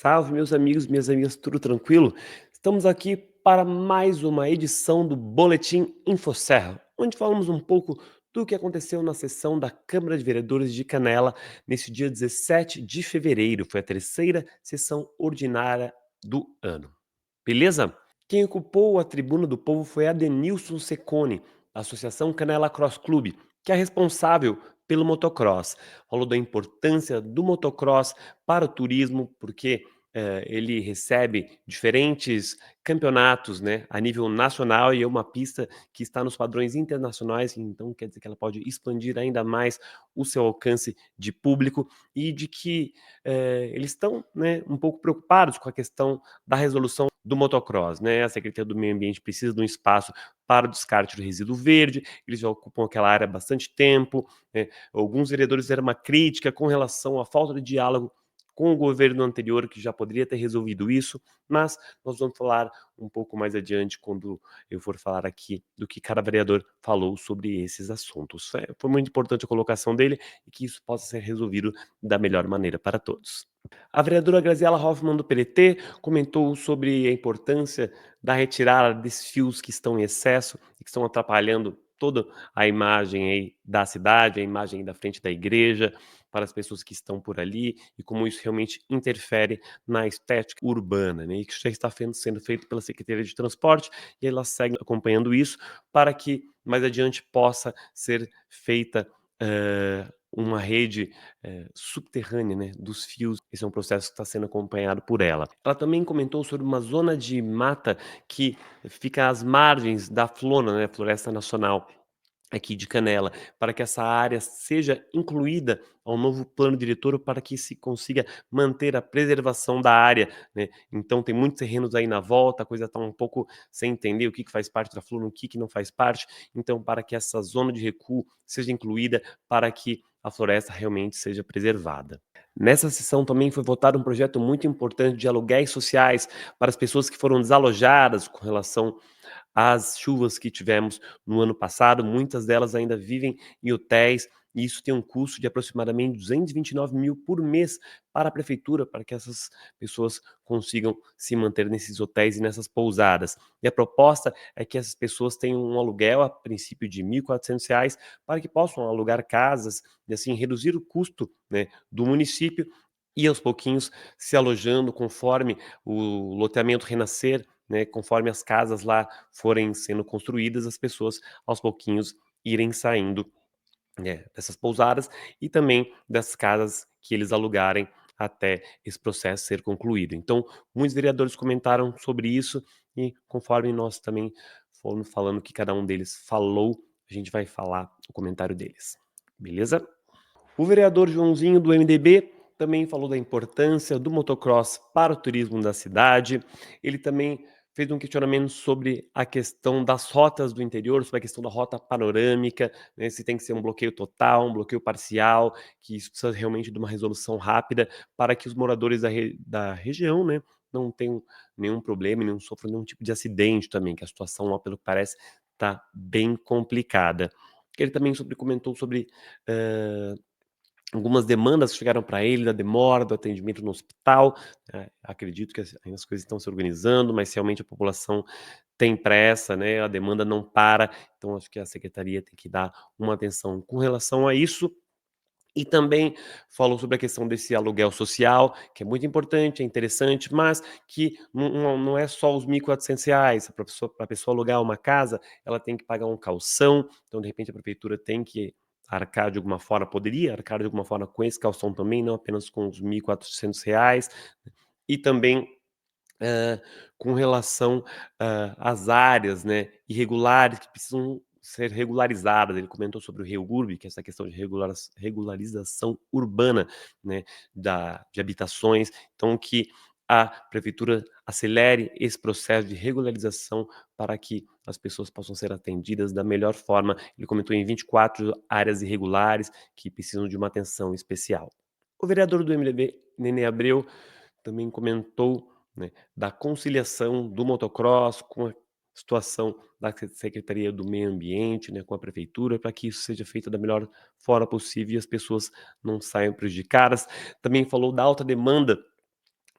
Salve, meus amigos, minhas amigas, tudo tranquilo? Estamos aqui para mais uma edição do Boletim InfoSerra, onde falamos um pouco do que aconteceu na sessão da Câmara de Vereadores de Canela nesse dia 17 de fevereiro. Foi a terceira sessão ordinária do ano. Beleza? Quem ocupou a tribuna do povo foi Adenilson Secone, da Associação Canela Cross Clube, que é responsável pelo motocross. Falou da importância do motocross para o turismo, porque ele recebe diferentes campeonatos, né, a nível nacional, e é uma pista que está nos padrões internacionais, então quer dizer que ela pode expandir ainda mais o seu alcance de público, e de que eles estão, né, um pouco preocupados com a questão da resolução do motocross, né? A Secretaria do Meio Ambiente precisa de um espaço para o descarte do resíduo verde, eles já ocupam aquela área há bastante tempo, né? Alguns vereadores fizeram uma crítica com relação à falta de diálogo com o governo anterior, que já poderia ter resolvido isso, mas nós vamos falar um pouco mais adiante, quando eu for falar aqui do que cada vereador falou sobre esses assuntos. Foi muito importante a colocação dele e que isso possa ser resolvido da melhor maneira para todos. A vereadora Graziela Hoffmann, do PDT, comentou sobre a importância da retirada desses fios que estão em excesso e que estão atrapalhando toda a imagem aí da cidade, a imagem da frente da igreja, para as pessoas que estão por ali, e como isso realmente interfere na estética urbana, né? E que já está sendo feito pela Secretaria de Transporte, e ela segue acompanhando isso para que mais adiante possa ser feita uma rede subterrânea, né, dos fios. Esse é um processo que está sendo acompanhado por ela. Ela também comentou sobre uma zona de mata que fica às margens da Flona, né, Floresta Nacional aqui de Canela, para que essa área seja incluída ao novo plano diretor, para que se consiga manter a preservação da área, né. Então tem muitos terrenos aí na volta, a coisa está um pouco sem entender o que faz parte da Flona, o que não faz parte. Então, para que essa zona de recuo seja incluída, para que a floresta realmente seja preservada. Nessa sessão também foi votado um projeto muito importante de aluguéis sociais para as pessoas que foram desalojadas com relação às chuvas que tivemos no ano passado. Muitas delas ainda vivem em hotéis, e isso tem um custo de aproximadamente 229 mil por mês para a prefeitura, para que essas pessoas consigam se manter nesses hotéis e nessas pousadas. E a proposta é que essas pessoas tenham um aluguel, a princípio, de R$ 1.400, para que possam alugar casas e assim reduzir o custo, né, do município, e aos pouquinhos se alojando conforme o loteamento renascer, né, conforme as casas lá forem sendo construídas, as pessoas aos pouquinhos irem saindo, né, dessas pousadas e também das casas que eles alugarem até esse processo ser concluído. Então, muitos vereadores comentaram sobre isso, e conforme nós também fomos falando que cada um deles falou, a gente vai falar o comentário deles. Beleza? O vereador Joãozinho, do MDB, também falou da importância do motocross para o turismo da cidade. Ele também fez um questionamento sobre a questão das rotas do interior, sobre a questão da rota panorâmica, né, se tem que ser um bloqueio total, um bloqueio parcial, que isso precisa realmente de uma resolução rápida para que os moradores da região, né, não tenham nenhum problema e não sofram nenhum tipo de acidente também, que a situação lá, pelo que parece, está bem complicada. Ele também comentou sobre eh, algumas demandas que chegaram para ele, da demora do atendimento no hospital. Acredito que as coisas estão se organizando, mas realmente a população tem pressa, né, a demanda não para, então acho que a secretaria tem que dar uma atenção com relação a isso. E também falou sobre a questão desse aluguel social, que é muito importante, é interessante, mas que não é só os R$ 1.400. Para a pessoa alugar uma casa, ela tem que pagar um calção, então de repente a prefeitura tem que arcar de alguma forma, poderia arcar de alguma forma com esse calção também, não apenas com os R$ 1.400. E também Hã, com relação, às áreas, né, irregulares que precisam ser regularizadas. Ele comentou sobre o REURB, que é essa questão de regularização urbana, né, de habitações, então que a prefeitura acelere esse processo de regularização para que as pessoas possam ser atendidas da melhor forma. Ele comentou em 24 áreas irregulares que precisam de uma atenção especial. O vereador do MDB, Nenê Abreu, também comentou, né, da conciliação do motocross com a situação da Secretaria do Meio Ambiente, né, com a prefeitura, para que isso seja feito da melhor forma possível e as pessoas não saiam prejudicadas. Também falou da alta demanda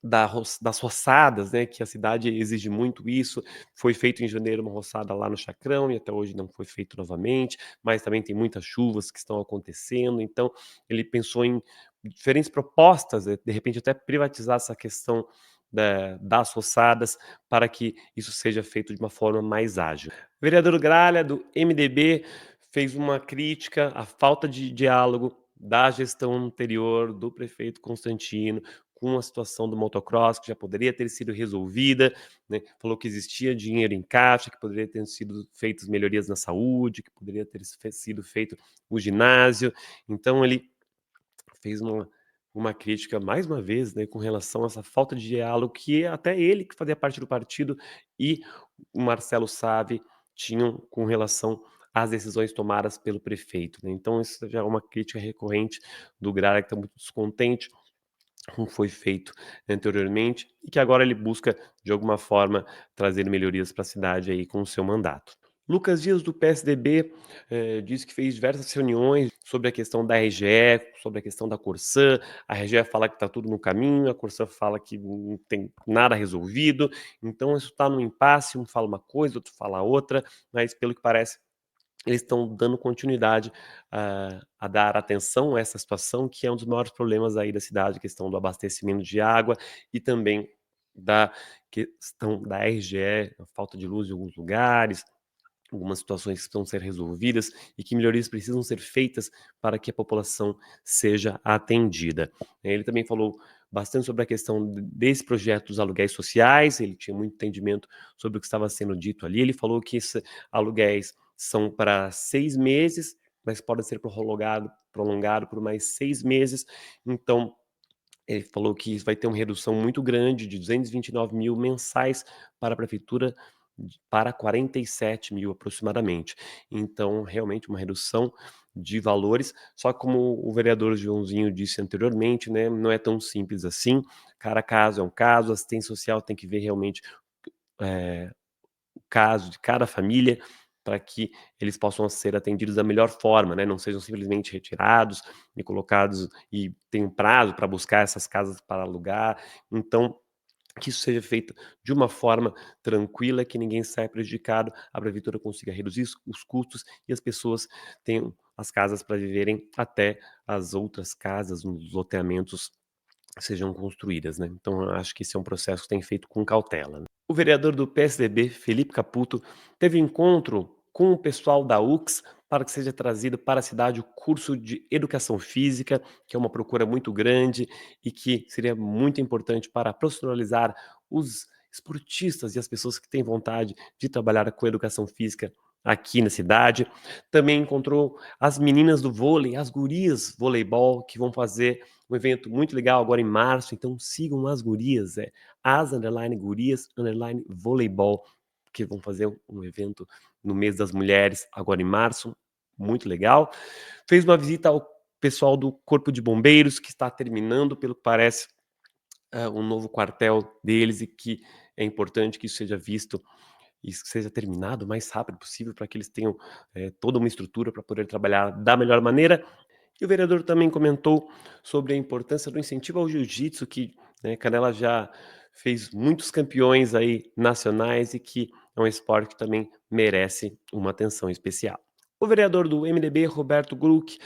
das roçadas, né, que a cidade exige muito isso. Foi feito em janeiro uma roçada lá no Chacrão e até hoje não foi feito novamente, mas também tem muitas chuvas que estão acontecendo, então ele pensou em diferentes propostas, de repente até privatizar essa questão das roçadas para que isso seja feito de uma forma mais ágil. O vereador Gralha, do MDB, fez uma crítica à falta de diálogo da gestão anterior do prefeito Constantino com a situação do motocross, que já poderia ter sido resolvida, né? Falou que existia dinheiro em caixa, que poderia ter sido feitas melhorias na saúde, que poderia ter sido feito o ginásio. Então ele fez uma crítica mais uma vez, né, com relação a essa falta de diálogo que até ele, que fazia parte do partido, e o Marcelo Savio tinham com relação às decisões tomadas pelo prefeito, né. Então isso já é uma crítica recorrente do Gralha, que está muito descontente como foi feito anteriormente e que agora ele busca, de alguma forma, trazer melhorias para a cidade aí com o seu mandato. Lucas Dias, do PSDB, disse que fez diversas reuniões sobre a questão da RGE, sobre a questão da Corsã. A RGE fala que está tudo no caminho, a Corsã fala que não tem nada resolvido. Então, isso está no impasse, um fala uma coisa, outro fala outra, mas pelo que parece, eles estão dando continuidade a dar atenção a essa situação, que é um dos maiores problemas aí da cidade, a questão do abastecimento de água e também da questão da RGE, a falta de luz em alguns lugares, algumas situações que precisam ser resolvidas e que melhorias precisam ser feitas para que a população seja atendida. Ele também falou bastante sobre a questão desse projeto dos aluguéis sociais, ele tinha muito entendimento sobre o que estava sendo dito ali, ele falou que esses aluguéis são para 6 meses, mas pode ser prolongado por mais 6 meses, então ele falou que isso vai ter uma redução muito grande de 229.000 mensais para a prefeitura para 47.000 aproximadamente. Então, realmente uma redução de valores, só que como o vereador Joãozinho disse anteriormente, né, não é tão simples assim, cada caso é um caso, a assistência social tem que ver realmente, eh, o caso de cada família, para que eles possam ser atendidos da melhor forma, né, não sejam simplesmente retirados e colocados e tem um prazo para buscar essas casas para alugar. Então, que isso seja feito de uma forma tranquila, que ninguém saia prejudicado, a prefeitura consiga reduzir os custos e as pessoas tenham as casas para viverem até as outras casas, nos loteamentos sejam construídas, né. Então eu acho que esse é um processo que tem feito com cautela, né. O vereador do PSDB, Felipe Caputo, teve encontro com o pessoal da UX para que seja trazido para a cidade o curso de educação física, que é uma procura muito grande e que seria muito importante para profissionalizar os esportistas e as pessoas que têm vontade de trabalhar com educação física aqui na cidade. Também encontrou as meninas do vôlei, as gurias voleibol, que vão fazer um evento muito legal agora em março, então sigam as gurias, gurias voleibol, que vão fazer um evento no mês das mulheres agora em março, muito legal. Fez uma visita ao pessoal do Corpo de Bombeiros, que está terminando, pelo que parece, um novo quartel deles e que é importante que isso seja visto e que seja terminado o mais rápido possível para que eles tenham toda uma estrutura para poder trabalhar da melhor maneira. E o vereador também comentou sobre a importância do incentivo ao jiu-jitsu, que, né, Canela já fez muitos campeões aí nacionais e que é um esporte que também merece uma atenção especial. O vereador do MDB, Roberto Gluck,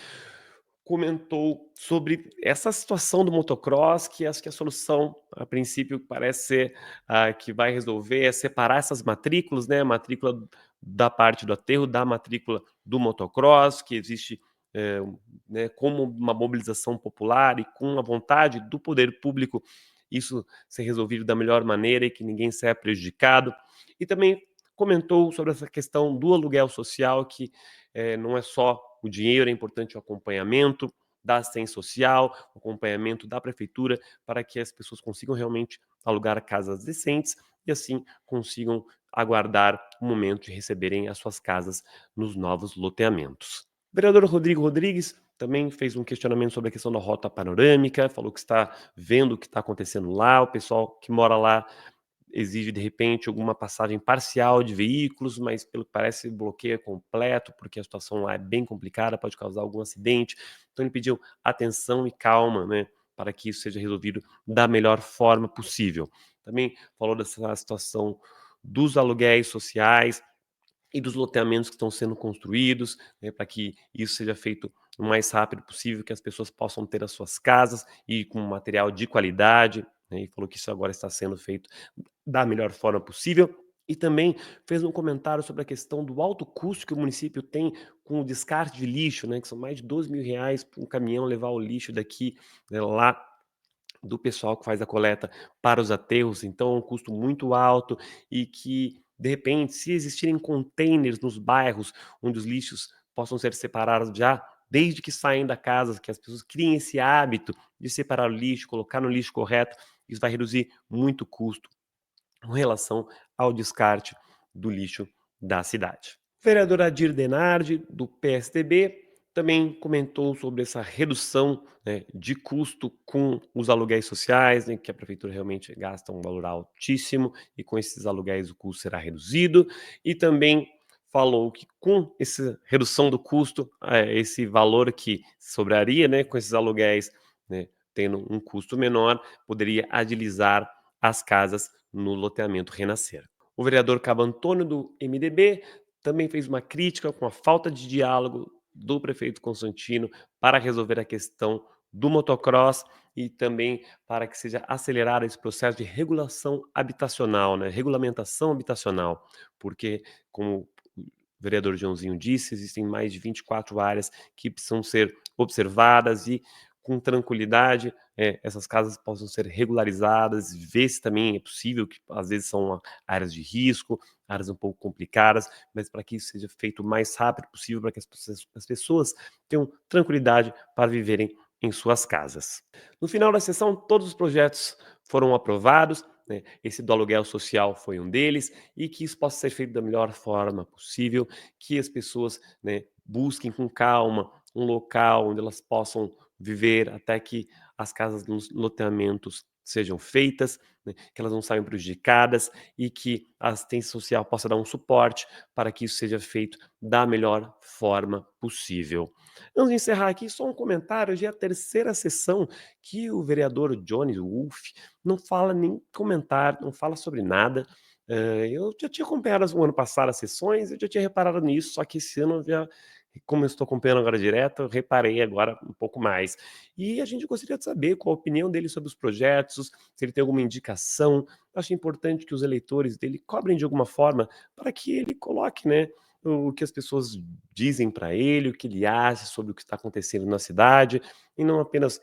comentou sobre essa situação do motocross, que acho que a solução, a princípio, parece ser que vai resolver é separar essas matrículas, né? A matrícula da parte do aterro da matrícula do motocross, que existe eh, né, como uma mobilização popular e com a vontade do poder público isso ser resolvido da melhor maneira e que ninguém saia prejudicado. E também comentou sobre essa questão do aluguel social, que não é só o dinheiro, é importante o acompanhamento da assistência social, o acompanhamento da prefeitura, para que as pessoas consigam realmente alugar casas decentes e assim consigam aguardar o momento de receberem as suas casas nos novos loteamentos. O vereador Rodrigo Rodrigues também fez um questionamento sobre a questão da rota panorâmica, falou que está vendo o que está acontecendo lá, o pessoal que mora lá exige, de repente, alguma passagem parcial de veículos, mas pelo que parece bloqueio é completo, porque a situação lá é bem complicada, pode causar algum acidente. Então ele pediu atenção e calma, né, para que isso seja resolvido da melhor forma possível. Também falou dessa situação dos aluguéis sociais e dos loteamentos que estão sendo construídos, né, para que isso seja feito o mais rápido possível, que as pessoas possam ter as suas casas e com material de qualidade, né, e falou que isso agora está sendo feito da melhor forma possível. E também fez um comentário sobre a questão do alto custo que o município tem com o descarte de lixo, né, que são mais de R$ 12.000 para um caminhão levar o lixo daqui, né, lá do pessoal que faz a coleta para os aterros, então é um custo muito alto e que, de repente, se existirem containers nos bairros onde os lixos possam ser separados já, desde que saem da casa, que as pessoas criem esse hábito de separar o lixo, colocar no lixo correto, isso vai reduzir muito o custo com relação ao descarte do lixo da cidade. O vereador Adir Denardi, do PSDB, também comentou sobre essa redução, né, de custo com os aluguéis sociais, né, que a prefeitura realmente gasta um valor altíssimo e com esses aluguéis o custo será reduzido. E também falou que com essa redução do custo, esse valor que sobraria, né, com esses aluguéis, né, tendo um custo menor, poderia agilizar as casas no loteamento Renascer. O vereador Cabo Antônio, do MDB, também fez uma crítica com a falta de diálogo do prefeito Constantino para resolver a questão do motocross e também para que seja acelerado esse processo de regulação habitacional, né, regulamentação habitacional, porque, como o vereador Joãozinho disse, existem mais de 24 áreas que precisam ser observadas e, com tranquilidade, essas casas possam ser regularizadas, ver se também é possível, que às vezes são áreas de risco, áreas um pouco complicadas, mas para que isso seja feito o mais rápido possível, para que as pessoas tenham tranquilidade para viverem em suas casas. No final da sessão, todos os projetos foram aprovados, né? Esse do aluguel social foi um deles, e que isso possa ser feito da melhor forma possível, que as pessoas, né, busquem com calma um local onde elas possam viver até que as casas nos loteamentos sejam feitas, né, que elas não saiam prejudicadas e que a assistência social possa dar um suporte para que isso seja feito da melhor forma possível. Vamos encerrar aqui só um comentário, já é a terceira sessão que o vereador Johnny Wolff não fala nem comentar, não fala sobre nada. Eu já tinha acompanhado o ano passado as sessões, eu já tinha reparado nisso, só que esse ano eu já, como eu estou acompanhando agora direto, eu reparei agora um pouco mais. E a gente gostaria de saber qual a opinião dele sobre os projetos, se ele tem alguma indicação. Eu acho importante que os eleitores dele cobrem de alguma forma para que ele coloque, né, o que as pessoas dizem para ele, o que ele acha sobre o que está acontecendo na cidade, e não apenas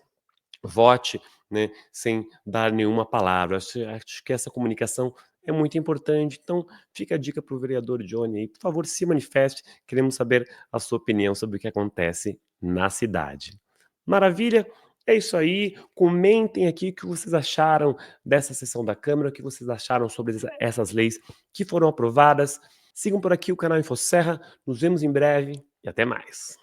vote, né, sem dar nenhuma palavra. Acho que essa comunicação é muito importante. Então, fica a dica para o vereador Johnny aí, por favor, se manifeste. Queremos saber a sua opinião sobre o que acontece na cidade. Maravilha? É isso aí. Comentem aqui o que vocês acharam dessa sessão da Câmara, o que vocês acharam sobre essas leis que foram aprovadas. Sigam por aqui o canal InfoSerra. Nos vemos em breve e até mais.